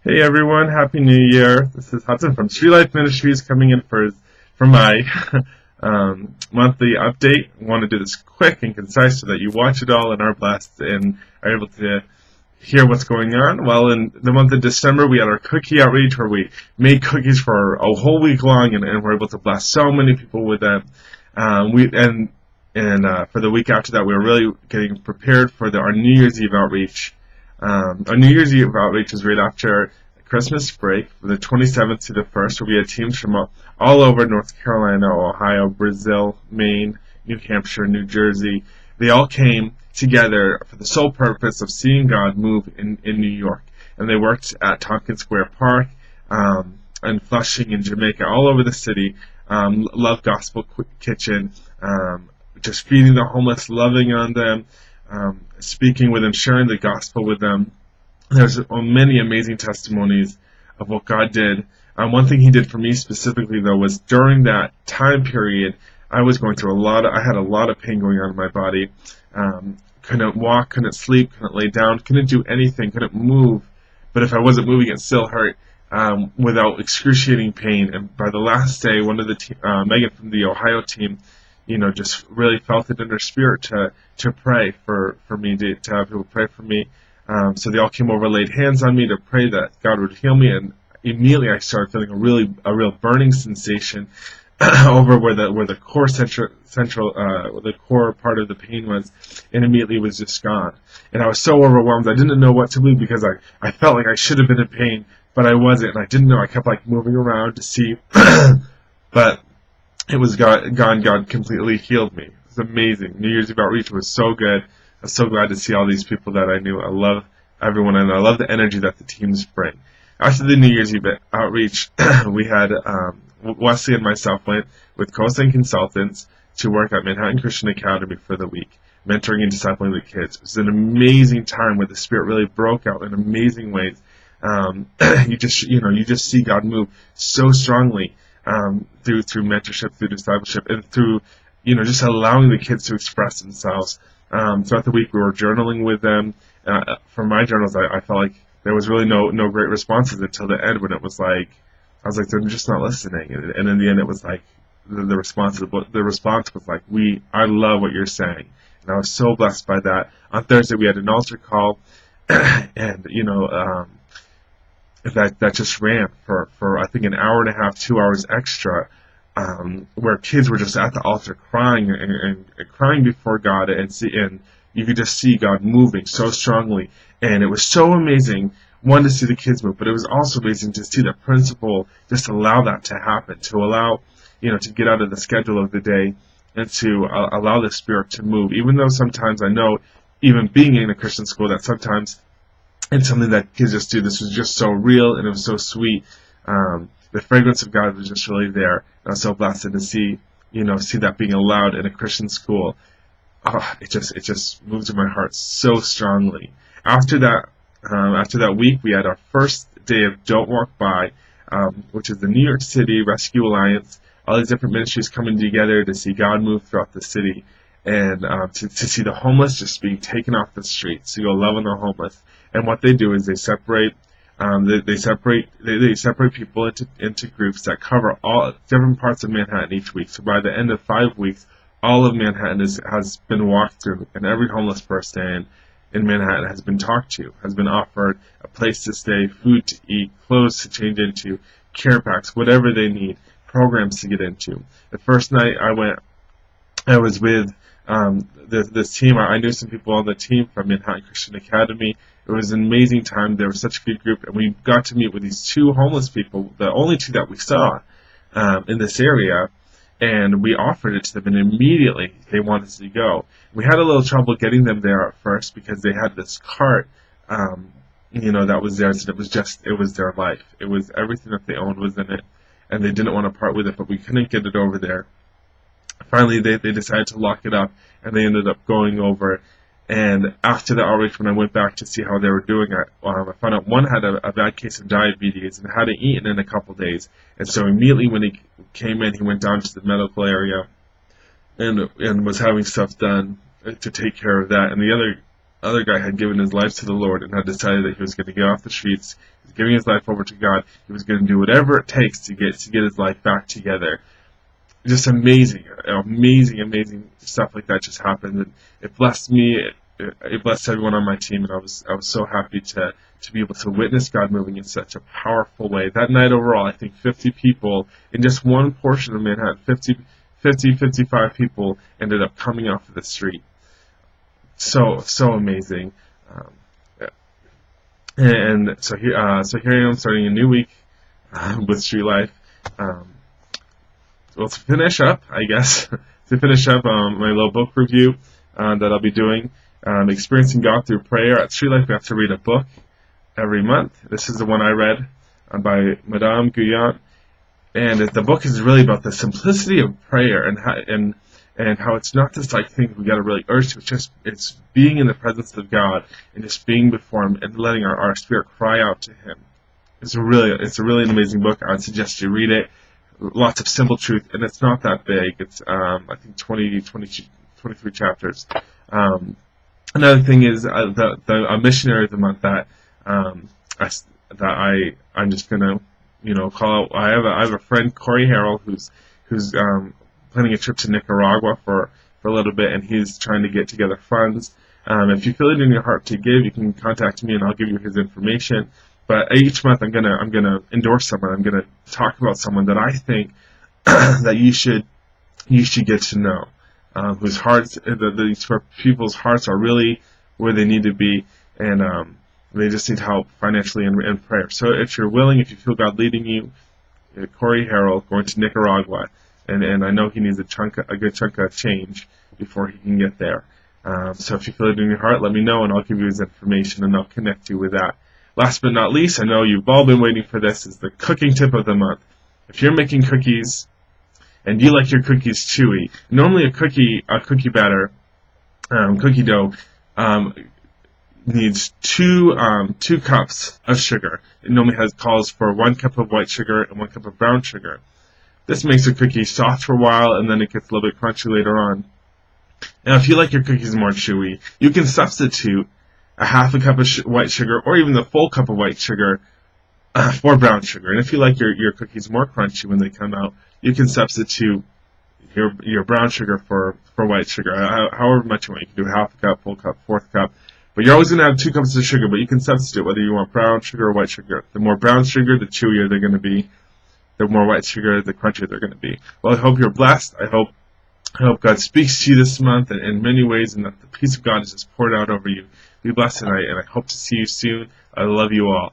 Hey everyone, Happy New Year. This is Hudson from Street Life Ministries coming in for my monthly update. I want to do this quick and concise so that you watch it all and are blessed and are able to hear what's going on. Well, in the month of December, we had our cookie outreach where we made cookies for a whole week long and we're able to bless so many people with them. For the week after that, we were really getting prepared for our New Year's Eve outreach. Our New Year's Eve outreach was right after Christmas break, from the 27th to the 1st, where we had teams from all over North Carolina, Ohio, Brazil, Maine, New Hampshire, New Jersey. They all came together for the sole purpose of seeing God move in New York. And they worked at Tompkins Square Park, and Flushing in Jamaica, all over the city. Love Gospel Kitchen, just feeding the homeless, loving on them, speaking with them, sharing the gospel with them. There's many amazing testimonies of what God did. One thing He did for me specifically, though, was during that time period, I was going through I had a lot of pain going on in my body. Couldn't walk, couldn't sleep, couldn't lay down, couldn't do anything, couldn't move. But if I wasn't moving, it still hurt, without excruciating pain. And by the last day, one of the Megan from the Ohio team, just really felt it in her spirit to pray for me, to have people pray for me. So they all came over, laid hands on me to pray that God would heal me, and immediately I started feeling a real burning sensation over where the core the core part of the pain was, and immediately it was just gone. And I was so overwhelmed, I didn't know what to believe because I felt like I should have been in pain, but I wasn't, and I didn't know. I kept moving around to see, but it was gone. God completely healed me. It was amazing. New Year's Eve outreach was so good. I'm so glad to see all these people that I knew. I love everyone, and I love the energy that the teams bring. After the New Year's Eve outreach, we had Wesley and myself went with Coasting Consultants to work at Manhattan Christian Academy for the week, mentoring and discipling the kids. It was an amazing time where the Spirit really broke out in amazing ways. You just see God move so strongly through mentorship, through discipleship, and through just allowing the kids to express themselves. Throughout the week, we were journaling with them. For my journals, I felt like there was really no great responses until the end, when I was like, they're just not listening. And in the end, it was like the response was like, I love what you're saying. And I was so blessed by that. On Thursday, we had an altar call, and that just ran for I think an hour and a half, 2 hours extra. Where kids were just at the altar crying and crying before God, and you could just see God moving so strongly, and it was so amazing, one, to see the kids move, but it was also amazing to see the principal just allow that to happen, to allow, to get out of the schedule of the day, and to allow the Spirit to move, even though sometimes I know, even being in a Christian school, that sometimes it's something that kids just do. This was just so real, and it was so sweet. The fragrance of God was just really there. And I was so blessed to see that being allowed in a Christian school. It just moves in my heart so strongly. After that week, we had our first day of Don't Walk By, which is the New York City Rescue Alliance. All these different ministries coming together to see God move throughout the city, and to see the homeless just being taken off the streets, to go love on the homeless. And what they do is they separate people into groups that cover all different parts of Manhattan each week. So by the end of 5 weeks, all of Manhattan has been walked through, and every homeless person in Manhattan has been talked to, has been offered a place to stay, food to eat, clothes to change into, care packs, whatever they need, programs to get into. The first night I was with this team. I knew some people on the team from Manhattan Christian Academy. It was an amazing time. They were such a good group, and we got to meet with these two homeless people, the only two that we saw in this area, and we offered it to them, and immediately they wanted to go. We had a little trouble getting them there at first because they had this cart, that was theirs, and it was their life. It was everything that they owned was in it, and they didn't want to part with it, but we couldn't get it over there. Finally, they decided to lock it up, and they ended up going over. And after the outreach, when I went back to see how they were doing, I found out one had a bad case of diabetes and hadn't eaten in a couple days. And so immediately when he came in, he went down to the medical area and was having stuff done to take care of that. And the other other guy had given his life to the Lord and had decided that he was going to get off the streets, he was giving his life over to God. He was going to do whatever it takes to get his life back together. Just amazing stuff like that just happened, and it blessed me. It blessed everyone on my team, and I was so happy to be able to witness God moving in such a powerful way. That night overall, I think 50 people in just one portion of Manhattan, 55 people ended up coming off of the street. So amazing. And so here I am starting a new week with Street Life. Well, to finish up, I guess, my little book review that I'll be doing, Experiencing God Through Prayer. At Street Life, we have to read a book every month. This is the one I read by Madame Guyon, and the book is really about the simplicity of prayer and how it's not this like thing we got to really urge to. It's being in the presence of God and just being before Him and letting our spirit cry out to Him. It's a really an amazing book. I would suggest you read it. Lots of simple truth, and it's not that big. It's I think 23 chapters. Another thing is a missionary of the month that I'm just gonna call out. I have a friend, Corey Harrell, who's planning a trip to Nicaragua for a little bit, and he's trying to get together funds. If you feel it in your heart to give, you can contact me, and I'll give you his information. But each month, I'm gonna endorse someone. I'm gonna talk about someone that I think that you should get to know, whose hearts, these people's hearts are really where they need to be, and they just need help financially and prayer. So if you're willing, if you feel God leading you, Corey Harrell going to Nicaragua, and I know he needs a good chunk of change before he can get there. So if you feel it in your heart, let me know, and I'll give you his information, and I'll connect you with that. Last but not least, I know you've all been waiting for this, is the cooking tip of the month. If you're making cookies and you like your cookies chewy, normally a cookie batter, cookie dough, needs two cups of sugar. It normally calls for 1 cup of white sugar and 1 cup of brown sugar. This makes a cookie soft for a while, and then it gets a little bit crunchy later on. Now, if you like your cookies more chewy, you can substitute a half a cup of white sugar, or even the full cup of white sugar, for brown sugar. And if you like your cookies more crunchy when they come out, you can substitute your brown sugar for white sugar, however much you want. You can do half a cup, full cup, fourth cup. But you're always going to have 2 cups of sugar, but you can substitute whether you want brown sugar or white sugar. The more brown sugar, the chewier they're going to be. The more white sugar, the crunchier they're going to be. Well, I hope you're blessed. I hope God speaks to you this month in many ways, and that the peace of God is just poured out over you. Be blessed, and I hope to see you soon. I love you all.